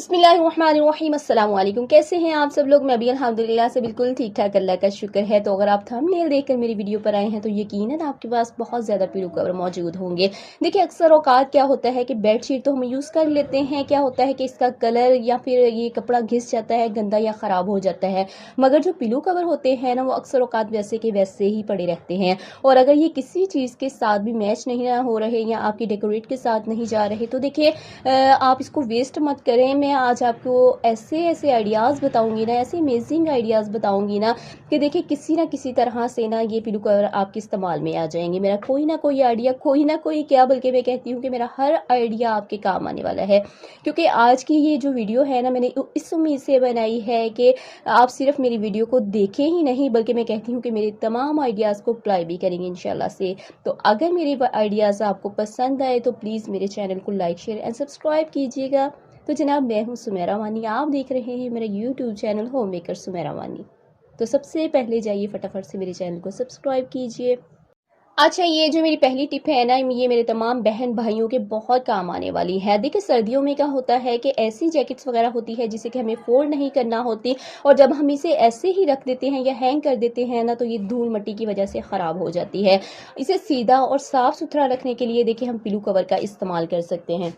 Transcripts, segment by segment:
बिस्मिल्लाहिर्रहमानिर्रहीम, अस्सलाम वालेकुम। कैसे हैं आप सब लोग? मैं भी अल्हम्दुलिल्लाह से बिल्कुल ठीक ठाक, अल्लाह का शुक्र है। तो अगर आप थंबनेल देखकर मेरी वीडियो पर आए हैं तो यकीनन आपके पास बहुत ज़्यादा पिलो कवर मौजूद होंगे। देखिए, अक्सर औकात क्या होता है कि बेडशीट तो हम यूज़ कर लेते हैं, क्या होता है कि इसका कलर या फिर ये कपड़ा घिस जाता है, गंदा या ख़राब हो जाता है। मगर जो पिलो कवर होते हैं ना, वो अक्सर औकात वैसे के वैसे ही पड़े रहते हैं। और अगर ये किसी चीज़ के साथ भी मैच नहीं ना हो रहे या आपकी डेकोरेट के साथ नहीं जा रहे तो देखिए आप इसको वेस्ट मत करें। मैं आज आपको ऐसे ऐसे आइडियाज़ बताऊंगी ना, ऐसे अमेजिंग आइडियाज़ बताऊंगी ना कि देखिए किसी ना किसी तरह से ना ये पिलो कवर आपके इस्तेमाल में आ जाएंगे। मेरा कोई ना कोई आइडिया, कोई ना कोई क्या, बल्कि मैं कहती हूँ कि मेरा हर आइडिया आपके काम आने वाला है। क्योंकि आज की ये जो वीडियो है ना, मैंने इस उम्मीद से बनाई है कि आप सिर्फ मेरी वीडियो को देखें ही नहीं, बल्कि मैं कहती हूँ कि मेरे तमाम आइडियाज़ को अप्लाई भी करेंगे इंशाल्लाह से। तो अगर मेरे आइडियाज़ आपको पसंद आए तो प्लीज़ मेरे चैनल को लाइक, शेयर एंड सब्सक्राइब कीजिएगा। तो जनाब, मैं हूँ सुमेरा वानी, आप देख रहे हैं मेरा YouTube channel home maker Sumera Wani. तो सबसे पहले जाइए फटाफट से मेरे चैनल को सब्सक्राइब कीजिए। अच्छा, ये जो मेरी पहली टिप है ना, ये मेरे तमाम बहन भाइयों के बहुत काम आने वाली है। देखिए, सर्दियों में क्या होता है कि ऐसी जैकेट्स वगैरह होती है जिसे कि हमें फोल्ड नहीं करना होती, और जब हम इसे ऐसे ही रख देते हैं या हैंग कर देते हैं ना, तो ये धूल मिट्टी की वजह से ख़राब हो जाती है। इसे सीधा और साफ़ सुथरा रखने के लिए देखिए हम पिलो कवर का इस्तेमाल कर सकते हैं।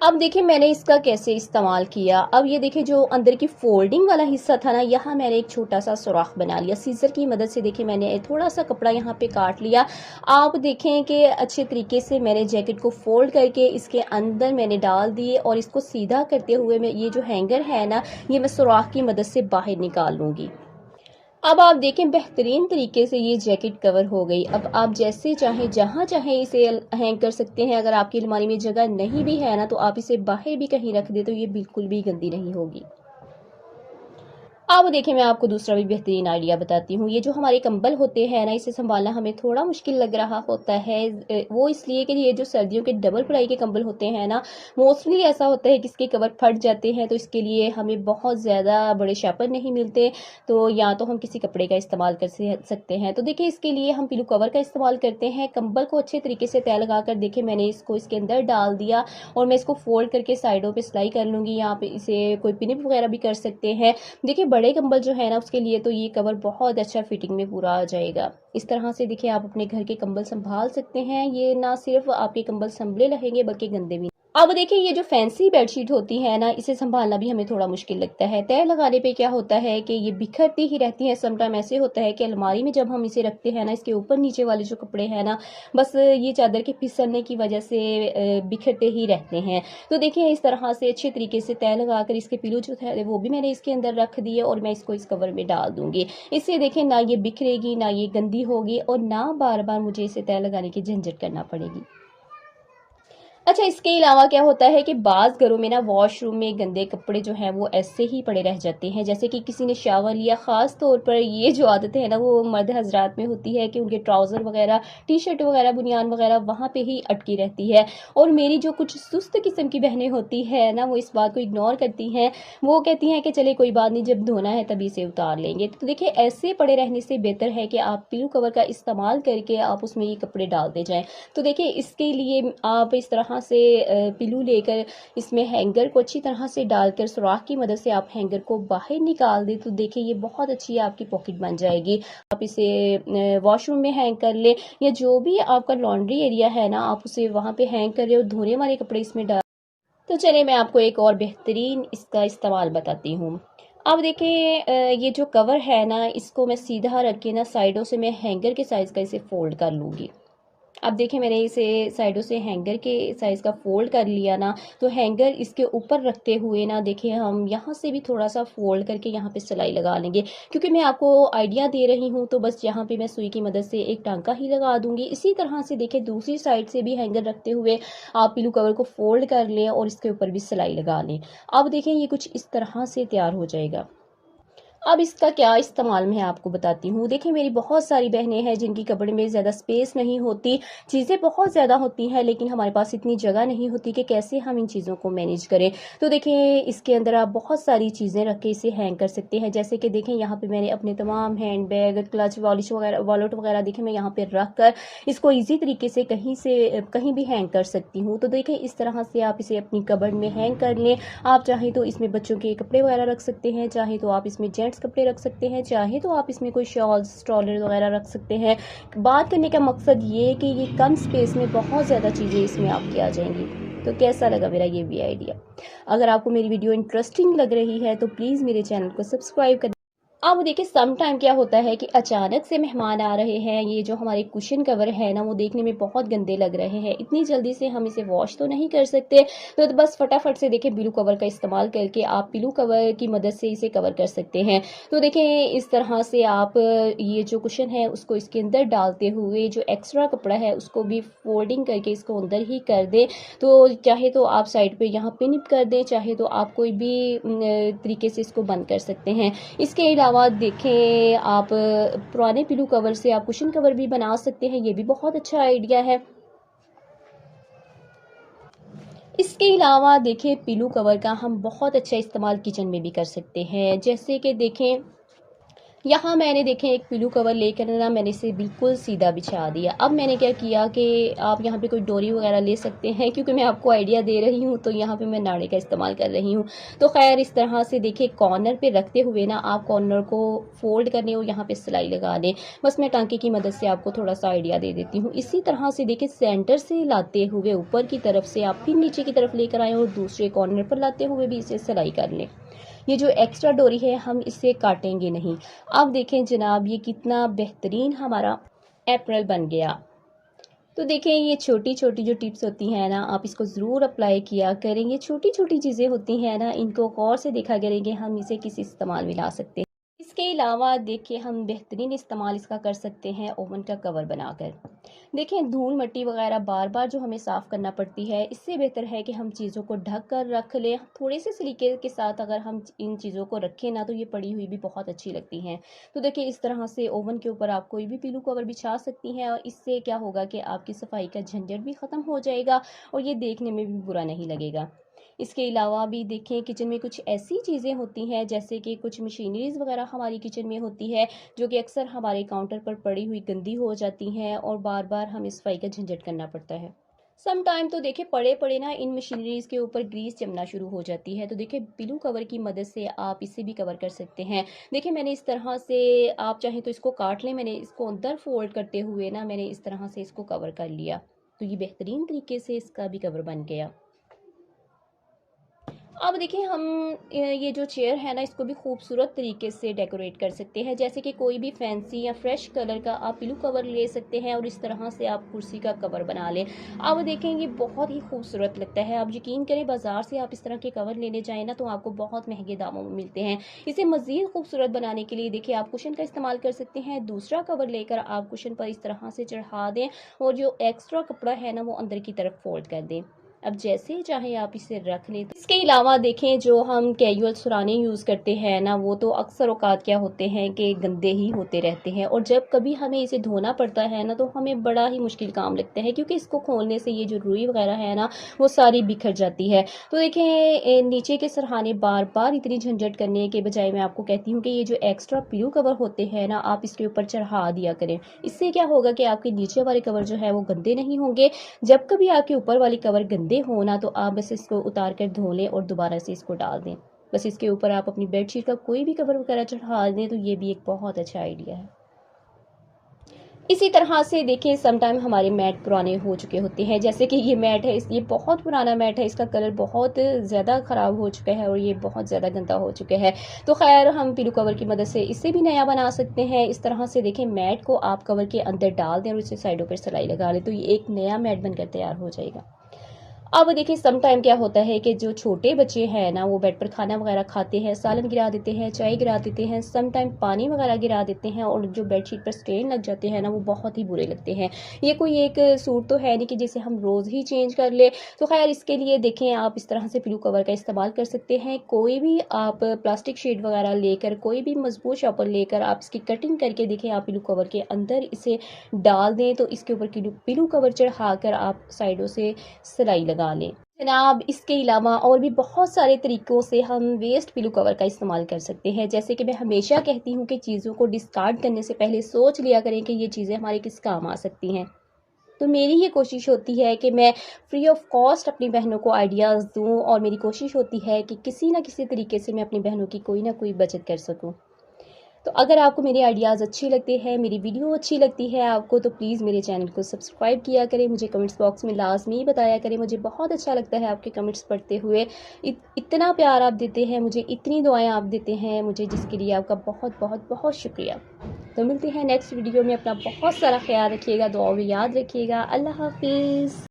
अब देखिए मैंने इसका कैसे इस्तेमाल किया। अब ये देखिए, जो अंदर की फोल्डिंग वाला हिस्सा था ना, यहाँ मैंने एक छोटा सा सुराख बना लिया सीजर की मदद से। देखिए मैंने थोड़ा सा कपड़ा यहाँ पे काट लिया। आप देखें कि अच्छे तरीके से मैंने जैकेट को फोल्ड करके इसके अंदर मैंने डाल दिए, और इसको सीधा करते हुए मैं ये जो हैंगर है ना, ये मैं सुराख की मदद से बाहर निकाल लूँगी। अब आप देखें, बेहतरीन तरीके से ये जैकेट कवर हो गई। अब आप जैसे चाहें, जहाँ चाहें इसे हैंग कर सकते हैं। अगर आपकी अलमारी में जगह नहीं भी है ना, तो आप इसे बाहर भी कहीं रख दे तो ये बिल्कुल भी गंदी नहीं होगी। अब देखिए, मैं आपको दूसरा भी बेहतरीन आइडिया बताती हूँ। ये जो हमारे कंबल होते हैं ना, इसे संभालना हमें थोड़ा मुश्किल लग रहा होता है। वो इसलिए कि ये जो सर्दियों के डबल प्लाई के कंबल होते हैं ना, मोस्टली ऐसा होता है कि इसके कवर फट जाते हैं। तो इसके लिए हमें बहुत ज़्यादा बड़े शेपर नहीं मिलते, तो या तो हम किसी कपड़े का इस्तेमाल कर सकते हैं। तो देखिए, इसके लिए हम पिलो कवर का इस्तेमाल करते हैं। कंबल को अच्छे तरीके से तय लगा कर देखिए मैंने इसको इसके अंदर डाल दिया, और मैं इसको फोल्ड करके साइडों पर सिलाई कर लूँगी। यहाँ पे इसे कोई पिनिप वगैरह भी कर सकते हैं। देखिए, बड़े कंबल जो है ना, उसके लिए तो ये कवर बहुत अच्छा फिटिंग में पूरा आ जाएगा। इस तरह से देखिए आप अपने घर के कंबल संभाल सकते हैं। ये ना सिर्फ आपके कंबल संभले रहेंगे बल्कि गंदे भी। अब देखिए, ये जो फैंसी बेडशीट होती है ना, इसे संभालना भी हमें थोड़ा मुश्किल लगता है। तय लगाने पे क्या होता है कि ये बिखरती ही रहती है। समटाइम ऐसे होता है कि अलमारी में जब हम इसे रखते हैं ना, इसके ऊपर नीचे वाले जो कपड़े हैं ना, बस ये चादर के फिसलने की वजह से बिखरते ही रहते हैं। तो देखिए, इस तरह से अच्छे तरीके से तय लगाकर इसके पिलो जो थे वो भी मैंने इसके अंदर रख दिए, और मैं इसको इस कवर में डाल दूंगी। इससे देखिए, ना ये बिखरेगी, ना ये गंदी होगी, और ना बार बार मुझे इसे तय लगाने की झंझट करना पड़ेगी। अच्छा, इसके अलावा क्या होता है कि बाज़ घरों में ना वॉशरूम में गंदे कपड़े जो हैं वो ऐसे ही पड़े रह जाते हैं। जैसे कि किसी ने शावर लिया, ख़ास तौर पर ये जो आदत है ना, वो मर्द हजरात में होती है कि उनके ट्राउज़र वगैरह, टी शर्ट वगैरह, बनियान वगैरह वहाँ पे ही अटकी रहती है। और मेरी जो कुछ सुस्त किस्म की बहनें होती है ना, वो इस बात को इग्नोर करती हैं। वो कहती हैं कि चले कोई बात नहीं, जब धोना है तभी से उतार लेंगे। तो देखिए, ऐसे पड़े रहने से बेहतर है कि आप पिलो कवर का इस्तेमाल करके आप उसमें ये कपड़े डालते जाएँ। तो देखिए, इसके लिए आप इस तरह से पिलो लेकर इसमें हैंगर को अच्छी तरह से डालकर सुराख की मदद से आप हैंगर को बाहर निकाल दें, तो देखिए ये बहुत अच्छी आपकी पॉकेट बन जाएगी। आप इसे वॉशरूम में हैंग कर लें, या जो भी आपका लॉन्ड्री एरिया है ना, आप उसे वहाँ पे हैंग कर रहे हो, धोने वाले कपड़े इसमें डाल। तो चलिए मैं आपको एक और बेहतरीन इसका इस्तेमाल बताती हूँ। अब देखिए, ये जो कवर है ना, इसको मैं सीधा रख के ना साइडों से मैं हैंगर के साइज़ का इसे फोल्ड कर लूँगी। अब देखिए, मैंने इसे साइडों से हैंगर के साइज़ का फोल्ड कर लिया ना, तो हैंगर इसके ऊपर रखते हुए ना, देखिए हम यहाँ से भी थोड़ा सा फोल्ड करके यहाँ पे सिलाई लगा लेंगे। क्योंकि मैं आपको आइडिया दे रही हूँ, तो बस यहाँ पे मैं सुई की मदद से एक टांका ही लगा दूंगी। इसी तरह से देखिए, दूसरी साइड से भी हैंगर रखते हुए आप पिलो कवर को फोल्ड कर लें और इसके ऊपर भी सिलाई लगा लें। अब देखिए, ये कुछ इस तरह से तैयार हो जाएगा। अब इसका क्या इस्तेमाल मैं आपको बताती हूँ। देखिए मेरी बहुत सारी बहनें हैं जिनकी कपड़े में ज़्यादा स्पेस नहीं होती, चीज़ें बहुत ज़्यादा होती हैं लेकिन हमारे पास इतनी जगह नहीं होती कि कैसे हम इन चीज़ों को मैनेज करें। तो देखिए इसके अंदर आप बहुत सारी चीज़ें रख के इसे हैंग कर सकते हैं। जैसे कि देखें यहाँ पे मैंने अपने तमाम हैंड बैग, क्लच, वॉलेट वगैरह देखिए मैं यहाँ पे रख कर इसको ईज़ी तरीके से कहीं भी हैंग कर सकती हूँ। तो देखिए इस तरह से आप इसे अपनी कबर्ड में हैंग कर लें। आप चाहें तो इसमें बच्चों के कपड़े वगैरह रख सकते हैं, चाहे तो आप इसमें जेंट्स कपड़े रख सकते हैं, चाहे तो आप इसमें कोई शॉल्स, स्ट्रॉलर वगैरह रख सकते हैं। बात करने का मकसद ये है कि ये कम स्पेस में बहुत ज़्यादा चीज़ें इसमें आपकी आ जाएंगी। तो कैसा लगा मेरा ये भी आइडिया? अगर आपको मेरी वीडियो इंटरेस्टिंग लग रही है तो प्लीज़ मेरे चैनल को सब्सक्राइब कर। अब देखिए सम टाइम क्या होता है कि अचानक से मेहमान आ रहे हैं, ये जो हमारे कुशन कवर है ना वो देखने में बहुत गंदे लग रहे हैं, इतनी जल्दी से हम इसे वॉश तो नहीं कर सकते। तो बस फटाफट से देखिए पिलो कवर का इस्तेमाल करके आप पिलो कवर की मदद से इसे कवर कर सकते हैं। तो देखिए इस तरह से आप ये जो कुशन है उसको इसके अंदर डालते हुए जो एक्स्ट्रा कपड़ा है उसको भी फोल्डिंग करके इसको अंदर ही कर दें। तो चाहे तो आप साइड पे यहाँ पिन कर दें, चाहे तो आप कोई भी तरीके से इसको बंद कर सकते हैं। इसके अलावा देखें आप पुराने पिलो कवर से आप कुशन कवर भी बना सकते हैं, ये भी बहुत अच्छा आइडिया है। इसके अलावा देखिए पिलो कवर का हम बहुत अच्छा इस्तेमाल किचन में भी कर सकते हैं। जैसे कि देखें यहाँ मैंने देखें एक पिलो कवर लेकर ना मैंने इसे बिल्कुल सीधा बिछा दिया। अब मैंने क्या किया कि आप यहाँ पे कोई डोरी वगैरह ले सकते हैं, क्योंकि मैं आपको आइडिया दे रही हूँ तो यहाँ पे मैं नाड़े का इस्तेमाल कर रही हूँ। तो खैर इस तरह से देखिए कॉर्नर पे रखते हुए ना आप कॉर्नर को फोल्ड करने और यहाँ पे सिलाई लगा दें। बस मैं टांके की मदद से आपको थोड़ा सा आइडिया दे देती हूँ। इसी तरह से देखिए सेंटर से लाते हुए ऊपर की तरफ से आप फिर नीचे की तरफ लेकर आएँ और दूसरे कॉर्नर पर लाते हुए भी इसे सिलाई कर लें। ये जो एक्स्ट्रा डोरी है हम इसे काटेंगे नहीं। अब देखें जनाब ये कितना बेहतरीन हमारा एप्रल बन गया। तो देखें ये छोटी छोटी जो टिप्स होती हैं ना आप इसको ज़रूर अप्लाई किया करें। ये छोटी छोटी चीज़ें होती हैं ना इनको गौर से देखा करेंगे, हम इसे किस इस्तेमाल में ला सकते हैं। इसके अलावा देखिए हम बेहतरीन इस्तेमाल इसका कर सकते हैं ओवन का कवर बनाकर। देखें धूल मिट्टी वगैरह बार बार जो हमें साफ़ करना पड़ती है, इससे बेहतर है कि हम चीज़ों को ढक कर रख लें। थोड़े से सलीके के साथ अगर हम इन चीज़ों को रखें ना तो ये पड़ी हुई भी बहुत अच्छी लगती हैं। तो देखिए इस तरह से ओवन के ऊपर आप कोई भी पिलो कवर बिछा सकती हैं और इससे क्या होगा कि आपकी सफाई का झंझट भी ख़त्म हो जाएगा और ये देखने में भी बुरा नहीं लगेगा। इसके अलावा भी देखें किचन में कुछ ऐसी चीज़ें होती हैं जैसे कि कुछ मशीनरीज़ वगैरह हमारी किचन में होती है जो कि अक्सर हमारे काउंटर पर पड़ी हुई गंदी हो जाती हैं और बार बार हमें सफाई का झंझट करना पड़ता है। सम टाइम तो देखिए पड़े पड़े ना इन मशीनरीज़ के ऊपर ग्रीस जमना शुरू हो जाती है। तो देखिए पिलो कवर की मदद से आप इसे भी कवर कर सकते हैं। देखिए मैंने इस तरह से आप चाहें तो इसको काट लें, मैंने इसको अंदर फोल्ड करते हुए ना मैंने इस तरह से इसको कवर कर लिया। तो ये बेहतरीन तरीके से इसका भी कवर बन गया। अब देखिए हम ये जो चेयर है ना इसको भी खूबसूरत तरीके से डेकोरेट कर सकते हैं। जैसे कि कोई भी फैंसी या फ्रेश कलर का आप पिलो कवर ले सकते हैं और इस तरह से आप कुर्सी का कवर बना लें। अब देखें ये बहुत ही खूबसूरत लगता है। आप यकीन करें बाज़ार से आप इस तरह के कवर लेने जाएँ ना तो आपको बहुत महंगे दामों में मिलते हैं। इसे मज़ीद खूबसूरत बनाने के लिए देखिए आप कुशन का इस्तेमाल कर सकते हैं। दूसरा कवर लेकर आप कुशन पर इस तरह से चढ़ा दें और जो एक्स्ट्रा कपड़ा है ना वो अंदर की तरफ फोल्ड कर दें। अब जैसे ही चाहे आप इसे रख लें। इसके अलावा देखें जो हम कैजुअल सुराने यूज़ करते हैं ना वो तो अक्सर औकात क्या होते हैं कि गंदे ही होते रहते हैं और जब कभी हमें इसे धोना पड़ता है ना तो हमें बड़ा ही मुश्किल काम लगता है, क्योंकि इसको खोलने से ये जो रुई वगैरह है ना वो सारी बिखर जाती है। तो देखें नीचे के सरहाने बार बार इतनी झंझट करने के बजाय मैं आपको कहती हूँ कि ये जो एक्स्ट्रा पिलो कवर होते हैं ना आप इसके ऊपर चढ़ा दिया करें। इससे क्या होगा कि आपके नीचे वाले कवर जो है वो गंदे नहीं होंगे। जब कभी आपके ऊपर वाली कवर गंदे हो ना तो आप बस इसको उतार कर धो लें और दोबारा से इसको डाल दें। बस इसके ऊपर आप अपनी बेडशीट का कोई भी कवर वगैरह चढ़ा दें तो ये भी एक बहुत अच्छा आइडिया है। इसी तरह से देखिए सम टाइम हमारे मैट पुराने हो चुके होते हैं। जैसे कि ये मैट है, ये बहुत पुराना मैट है, इसका कलर बहुत ज़्यादा ख़राब हो चुका है और ये बहुत ज़्यादा गंदा हो चुका है। तो खैर हम पिलो कवर की मदद से इससे भी नया बना सकते हैं। इस तरह से देखें मैट को आप कवर के अंदर डाल दें और इसे साइडों पर सिलाई लगा लें तो ये एक नया मैट बनकर तैयार हो जाएगा। अब देखिए सम टाइम क्या होता है कि जो छोटे बच्चे हैं ना, वो बेड पर खाना वगैरह खाते हैं, सालन गिरा देते हैं, चाय गिरा देते हैं, सम टाइम पानी वगैरह गिरा देते हैं और जो बेडशीट पर स्टेन लग जाते हैं ना, वो बहुत ही बुरे लगते हैं। ये कोई एक सूट तो है नहीं कि जिसे हम रोज़ ही चेंज कर ले। तो खैर इसके लिए देखें आप इस तरह से पिलो कवर का इस्तेमाल कर सकते हैं। कोई भी आप प्लास्टिक शीट वगैरह लेकर, कोई भी मजबूत शॉपर लेकर आप इसकी कटिंग करके देखें, आप पिलो कवर के अंदर इसे डाल दें तो इसके ऊपर पिलो कवर चढ़ाकर आप साइडों से सिलाई लगा लें। जनाब इसके अलावा और भी बहुत सारे तरीक़ों से हम वेस्ट पिलो कवर का इस्तेमाल कर सकते हैं। जैसे कि मैं हमेशा कहती हूँ कि चीज़ों को डिस्कार्ड करने से पहले सोच लिया करें कि ये चीज़ें हमारे किस काम आ सकती हैं। तो मेरी ये कोशिश होती है कि मैं फ्री ऑफ कॉस्ट अपनी बहनों को आइडियाज़ दूँ और मेरी कोशिश होती है कि किसी न किसी तरीके से मैं अपनी बहनों की कोई ना कोई बचत कर सकूँ। तो अगर आपको मेरे आइडियाज़ अच्छे लगते हैं, मेरी वीडियो अच्छी लगती है आपको, तो प्लीज़ मेरे चैनल को सब्सक्राइब किया करें, मुझे कमेंट्स बॉक्स में लाज़मी बताया करें। मुझे बहुत अच्छा लगता है आपके कमेंट्स पढ़ते हुए। इतना प्यार आप देते हैं मुझे, इतनी दुआएँ आप देते हैं मुझे, जिसके लिए आपका बहुत बहुत बहुत शुक्रिया। तो मिलते हैं नेक्स्ट वीडियो में। अपना बहुत सारा ख्याल रखिएगा, दुआओं में याद रखिएगा। अल्लाह हाफ़िज़।